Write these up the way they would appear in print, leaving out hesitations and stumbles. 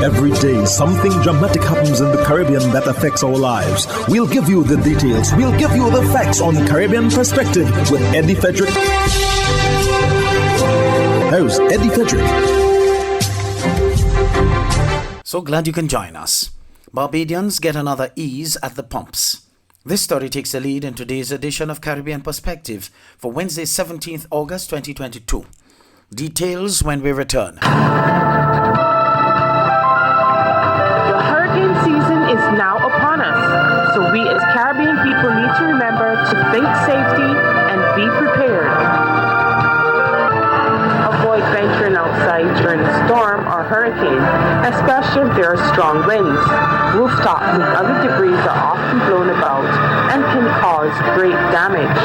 Every day, something dramatic happens in the Caribbean that affects our lives. We'll give you the details. We'll give you the facts on Caribbean Perspective with Eddie Frederick. Host Eddie Frederick. So glad you can join us. Barbadians get another ease at the pumps. This story takes the lead in today's edition of Caribbean Perspective for Wednesday, 17th August 2022. Details when we return. Is now upon us, so we as Caribbean people need to remember to think safety and be prepared. Avoid venturing outside during a storm or hurricane, especially if there are strong winds. Rooftops and other debris are often blown about and can cause great damage.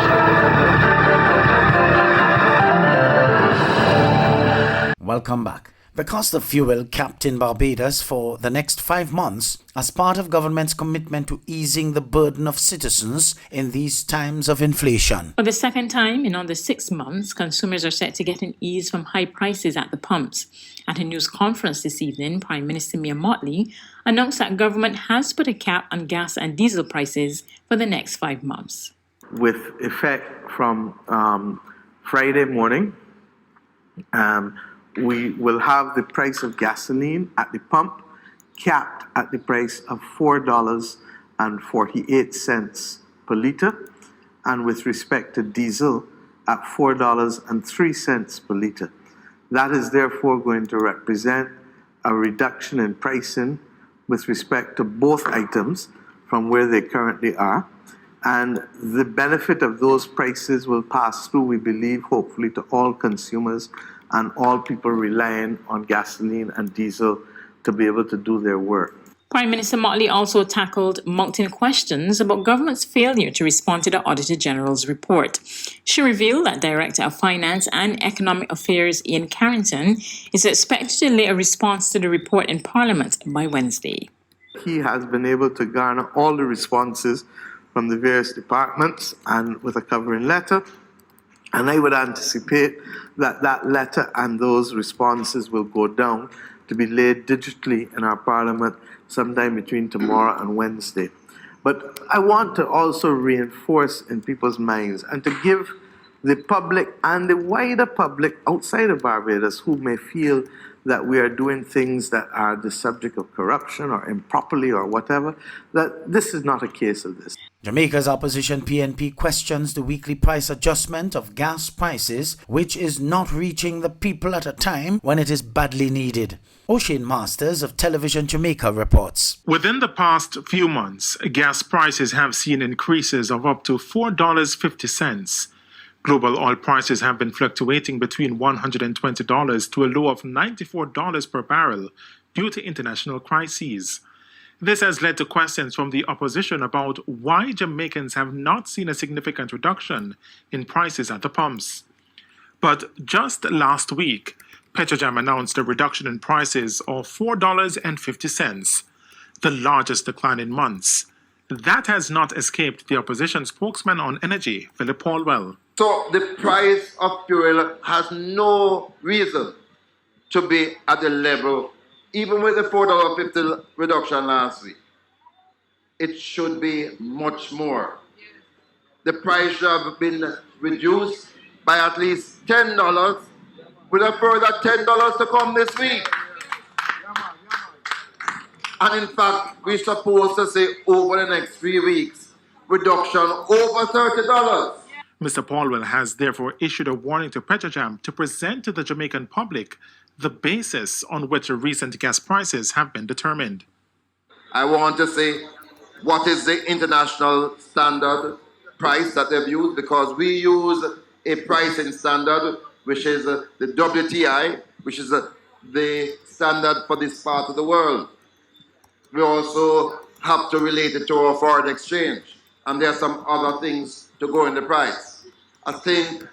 Welcome back. The cost of fuel capped in Barbados for the next 5 months as part of government's commitment to easing the burden of citizens in these times of inflation. For the second time in under 6 months, consumers are set to get an ease from high prices at the pumps. At a news conference this evening, Prime Minister Mia Mottley announced that government has put a cap on gas and diesel prices for the next 5 months. With effect from Friday morning, we will have the price of gasoline at the pump capped at the price of $4.48 per litre, and with respect to diesel at $4.03 per litre. That is therefore going to represent a reduction in pricing with respect to both items from where they currently are. And the benefit of those prices will pass through, we believe, hopefully to all consumers and all people relying on gasoline and diesel to be able to do their work. Prime Minister Mottley also tackled mounting questions about government's failure to respond to the Auditor General's report. She revealed that Director of Finance and Economic Affairs Ian Carrington is expected to lay a response to the report in Parliament by Wednesday. He has been able to garner all the responses from the various departments and with a covering letter. And I would anticipate that that letter and those responses will go down to be laid digitally in our Parliament sometime between tomorrow and Wednesday. But I want to also reinforce in people's minds and to give the public and the wider public outside of Barbados who may feel that we are doing things that are the subject of corruption or improperly or whatever, that this is not a case of this. Jamaica's opposition PNP questions the weekly price adjustment of gas prices, which is not reaching the people at a time when it is badly needed. O'Shane Masters of Television Jamaica reports. Within the past few months, gas prices have seen increases of up to $4.50. Global oil prices have been fluctuating between $120 to a low of $94 per barrel due to international crises. This has led to questions from the opposition about why Jamaicans have not seen a significant reduction in prices at the pumps. But just last week, Petrojam announced a reduction in prices of $4.50, the largest decline in months. That has not escaped the opposition spokesman on energy, Philip Paulwell. So the price of fuel has no reason to be at the level, even with the $4.50 reduction last week. It should be much more. The price should have been reduced by at least $10, with a further $10 to come this week. And in fact, we're supposed to say over the next 3 weeks, reduction over $30. Mr. Paulwell has therefore issued a warning to Petrojam to present to the Jamaican public the basis on which the recent gas prices have been determined. I want to say what is the international standard price that they've used, because we use a pricing standard which is the WTI, which is the standard for this part of the world. We also have to relate it to our foreign exchange, and there are some other things to go in the price. I think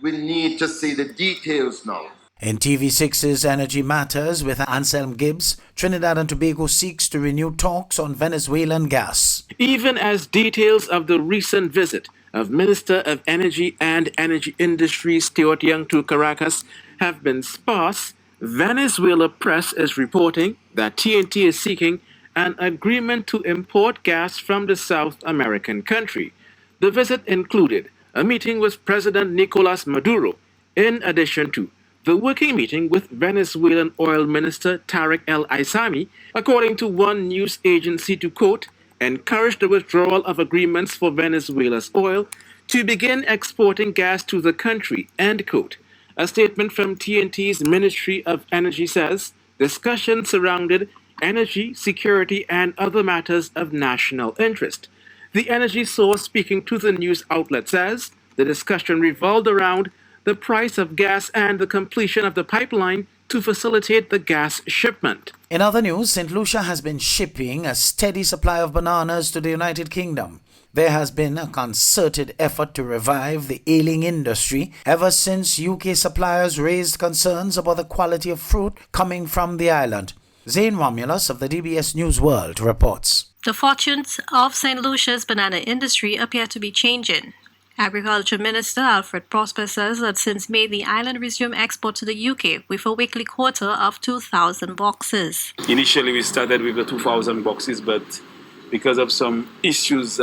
we need to see the details now. In TV6's Energy Matters with Anselm Gibbs, Trinidad and Tobago seeks to renew talks on Venezuelan gas. Even as details of the recent visit of Minister of Energy and Energy Industry Stuart Young to Caracas have been sparse, Venezuela press is reporting that TNT is seeking an agreement to import gas from the South American country. The visit included a meeting with President Nicolas Maduro, in addition to the working meeting with Venezuelan Oil Minister Tarek El Aissami, according to one news agency, to quote, encourage the withdrawal of agreements for Venezuela's oil to begin exporting gas to the country, end quote. A statement from TNT's Ministry of Energy says discussions surrounded energy, security, and other matters of national interest. The energy source speaking to the news outlet says the discussion revolved around the price of gas and the completion of the pipeline to facilitate the gas shipment. In other news, St. Lucia has been shipping a steady supply of bananas to the United Kingdom. There has been a concerted effort to revive the ailing industry ever since UK suppliers raised concerns about the quality of fruit coming from the island. Zane Romulus of the DBS News World reports. The fortunes of St. Lucia's banana industry appear to be changing. Agriculture Minister Alfred Prosper says that since May, the island resumed export to the UK with a weekly quota of 2,000 boxes. Initially, we started with the 2,000 boxes, but because of some issues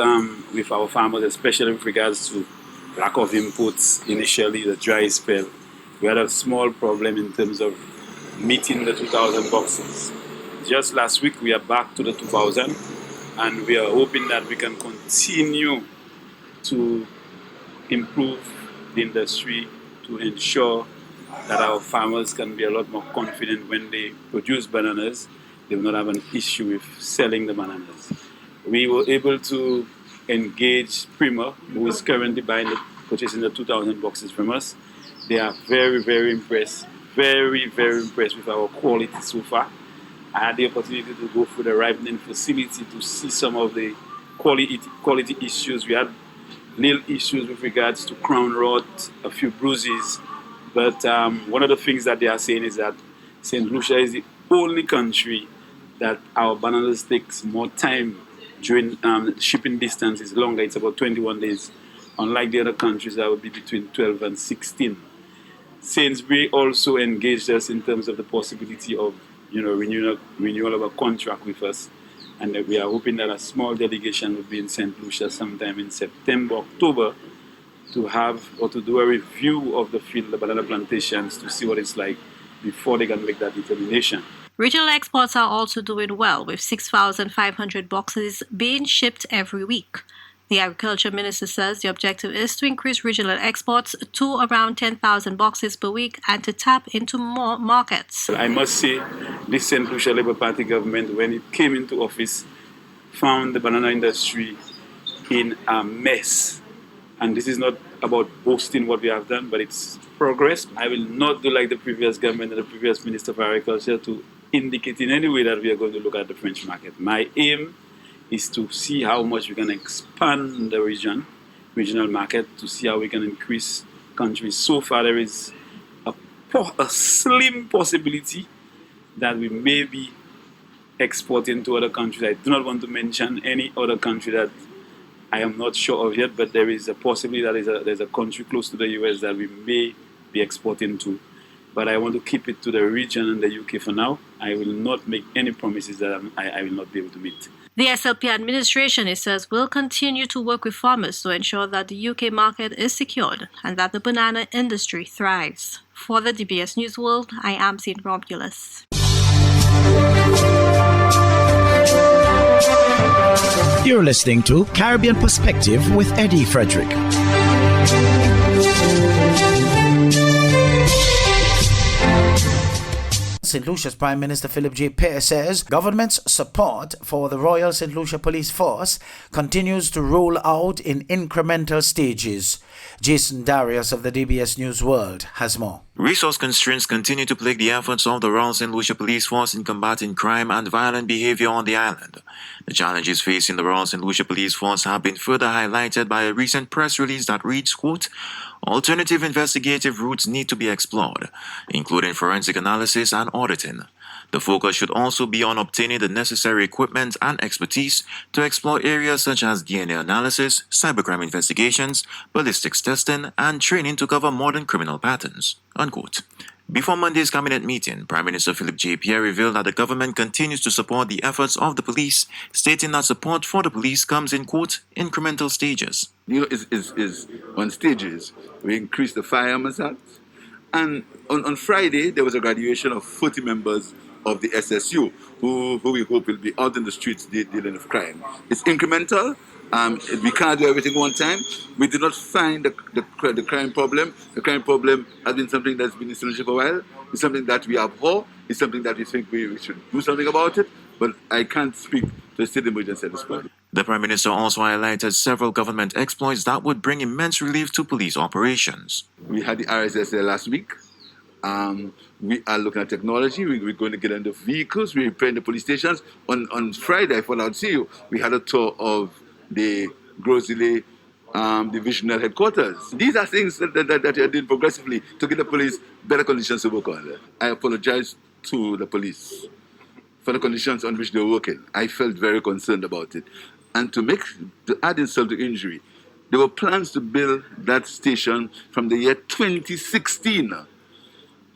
with our farmers, especially with regards to lack of inputs, initially the dry spell, we had a small problem in terms of meeting the 2,000 boxes. Just last week, we are back to the 2,000, and we are hoping that we can continue to improve the industry to ensure that our farmers can be a lot more confident when they produce bananas. They will not have an issue with selling the bananas. We were able to engage Prima, who is currently purchasing the 2,000 boxes from us. They are very, very impressed. Very, very impressed with our quality so far. I had the opportunity to go through the ripening facility to see some of the quality issues. We had little issues with regards to crown rot, a few bruises. But one of the things that they are saying is that St. Lucia is the only country that our bananas takes more time during shipping distance is longer. It's about 21 days. Unlike the other countries, that would be between 12 and 16. Sainsbury also engaged us in terms of the possibility of renewal of a contract with us, and we are hoping that a small delegation will be in St. Lucia sometime in September, October, to have or to do a review of the field, the banana plantations, to see what it's like before they can make that determination. Regional exports are also doing well, with 6,500 boxes being shipped every week. The Agriculture Minister says the objective is to increase regional exports to around 10,000 boxes per week and to tap into more markets. I must say, this St. Lucia Labour Party government, when it came into office, found the banana industry in a mess. And this is not about boasting what we have done, but it's progress. I will not do like the previous government and the previous Minister for Agriculture to indicate in any way that we are going to look at the French market. My aim is to see how much we can expand the regional market, to see how we can increase countries. So far, there is a slim possibility that we may be exporting to other countries. I do not want to mention any other country that I am not sure of yet, but there is a possibility that there's a country close to the US that we may be exporting to. But I want to keep it to the region and the UK for now. I will not make any promises that I will not be able to meet. The SLP administration, it says, will continue to work with farmers to ensure that the UK market is secured and that the banana industry thrives. For the DBS News World, I am Zane Romulus. You're listening to Caribbean Perspective with Eddie Frederick. St. Lucia's Prime Minister Philip J. Pearce says government's support for the Royal St. Lucia Police Force continues to roll out in incremental stages. Jason Darius of the DBS News World has more. Resource constraints continue to plague the efforts of the Royal St. Lucia Police Force in combating crime and violent behavior on the island. The challenges facing the Royal St. Lucia Police Force have been further highlighted by a recent press release that reads, quote, alternative investigative routes need to be explored, including forensic analysis and auditing. The focus should also be on obtaining the necessary equipment and expertise to explore areas such as DNA analysis, cybercrime investigations, ballistics testing, and training to cover modern criminal patterns. Unquote. Before Monday's cabinet meeting, Prime Minister Philip J. Pierre revealed that the government continues to support the efforts of the police, stating that support for the police comes in, quote, incremental stages. Is on stages. We increased the Firearms Act. And on Friday, there was a graduation of 40 members of the SSU who we hope will be out in the streets dealing with crime. It's incremental. We can't do everything one time. We did not find the crime problem. The crime problem has been something that's been in solution for a while. It's something that we abhor. It's something that we think we should do something about it. But I can't speak to the state emergency at this point. The Prime Minister also highlighted several government exploits that would bring immense relief to police operations. We had the RSS last week. We are looking at technology. We're going to get into vehicles. We're repairing the police stations. On Friday, I thought I would see you. We had a tour of the Grosley divisional headquarters. These are things that are doing progressively to give the police better conditions to work on. I apologize to the police for the conditions on which they're working. I felt very concerned about it. And to add insult to injury, there were plans to build that station from the year 2016.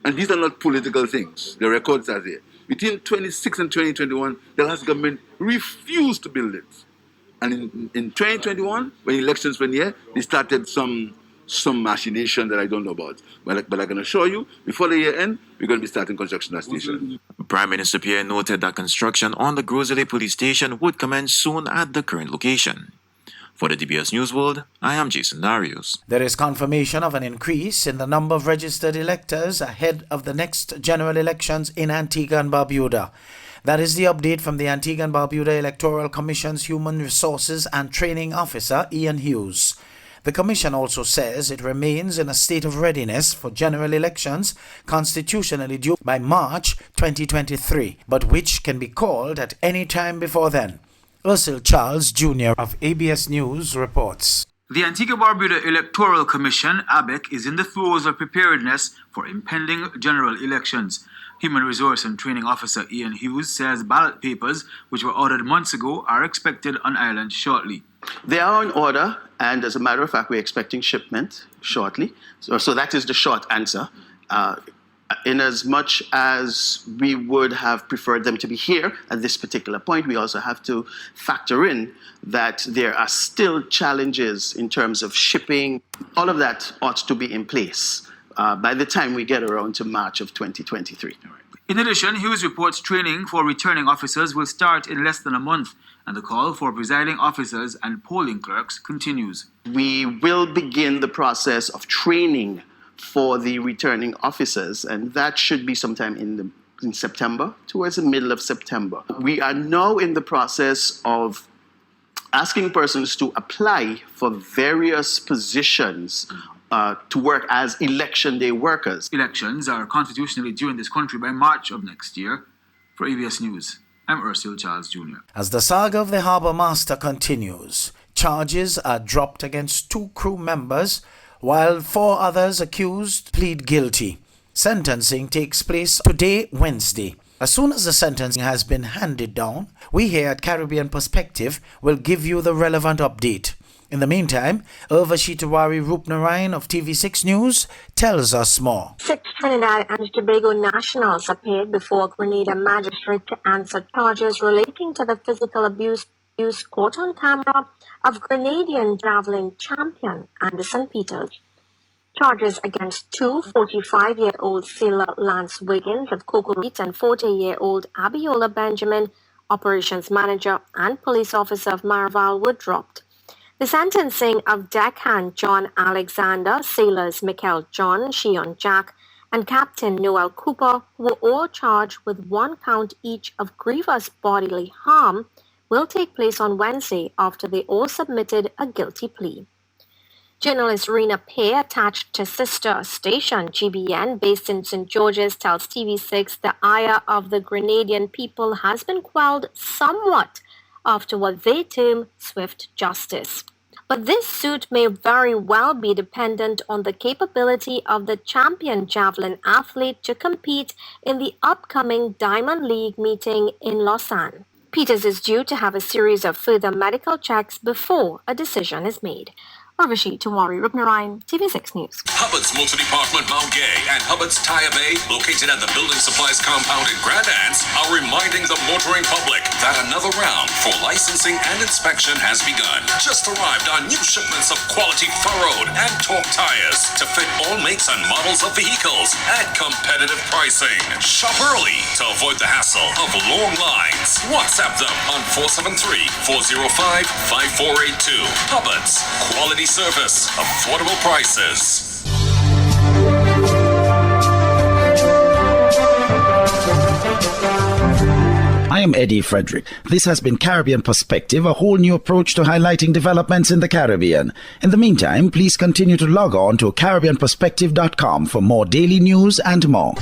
And these are not political things. The records are there. Between 2016 and 2021, the last government refused to build it. And in 2021, when elections went here, they started some machination that I don't know about. But I can assure you, before the year end, we're going to be starting construction of that station. Prime Minister Pierre noted that construction on the Grosley police station would commence soon at the current location. For the DBS News World, I am Jason Darius. There is confirmation of an increase in the number of registered electors ahead of the next general elections in Antigua and Barbuda. That is the update from the Antigua and Barbuda Electoral Commission's Human Resources and Training Officer, Ian Hughes. The Commission also says it remains in a state of readiness for general elections constitutionally due by March 2023, but which can be called at any time before then. Ursel Charles Jr. of ABS News reports. The Antigua Barbuda Electoral Commission, ABEC, is in the throes of preparedness for impending general elections. Human Resource and Training Officer Ian Hughes says ballot papers, which were ordered months ago, are expected on island shortly. They are on order, and as a matter of fact, we're expecting shipment shortly. So that is the short answer. In as much as we would have preferred them to be here at this particular point, we also have to factor in that there are still challenges in terms of shipping. All of that ought to be in place by the time we get around to March of 2023. In addition, Hughes reports training for returning officers will start in less than a month, and the call for presiding officers and polling clerks continues. We will begin the process of training for the returning officers, and that should be sometime in September, towards the middle of September. We are now in the process of asking persons to apply for various positions to work as election day workers. Elections are constitutionally due in this country by March of next year. For ABS News, I'm Ursel Charles Jr. As the saga of the harbour master continues, charges are dropped against 2 crew members, while 4 others accused plead guilty. Sentencing takes place today, Wednesday. As soon as the sentencing has been handed down, we here at Caribbean Perspective will give you the relevant update. In the meantime, Urvashitawari Rupnarayan of TV6 News tells us more. 6 Trinidad and Tobago nationals appeared before Grenada magistrate to answer charges relating to the physical abuse caught on camera of Grenadian javelin champion Anderson Peters. Charges against 2 45-year-old sailor Lance Wiggins of Cocoa Beach and 40-year-old Abiola Benjamin, operations manager and police officer of Maraval, were dropped. The sentencing of deckhand John Alexander, sailors Michael John, Shion Jack, and Captain Noel Cooper, who were all charged with 1 count each of grievous bodily harm, will take place on Wednesday after they all submitted a guilty plea. Journalist Rena Pay, attached to sister station GBN based in St. George's, tells TV6 the ire of the Grenadian people has been quelled somewhat after what they term swift justice. But this suit may very well be dependent on the capability of the champion javelin athlete to compete in the upcoming Diamond League meeting in Lausanne. Peters is due to have a series of further medical checks before a decision is made. Urvashi Tiwari Rupnarayan, TV6 News. Hubbard's Multi-Department Mount Gay and Hubbard's Tire Bay, located at the Building Supplies Compound in Grand Anse, are reminding the motoring public that another round for licensing and inspection has begun. Just arrived on new shipments of quality furrowed and torque tires to fit all makes and models of vehicles at competitive pricing. Shop early to avoid the hassle of long lines. WhatsApp them on 473-405-5482. Hubbard's, quality service, affordable prices. I am Eddie Frederick. This has been Caribbean Perspective, a whole new approach to highlighting developments in the Caribbean. In the meantime, please continue to log on to CaribbeanPerspective.com for more daily news and more.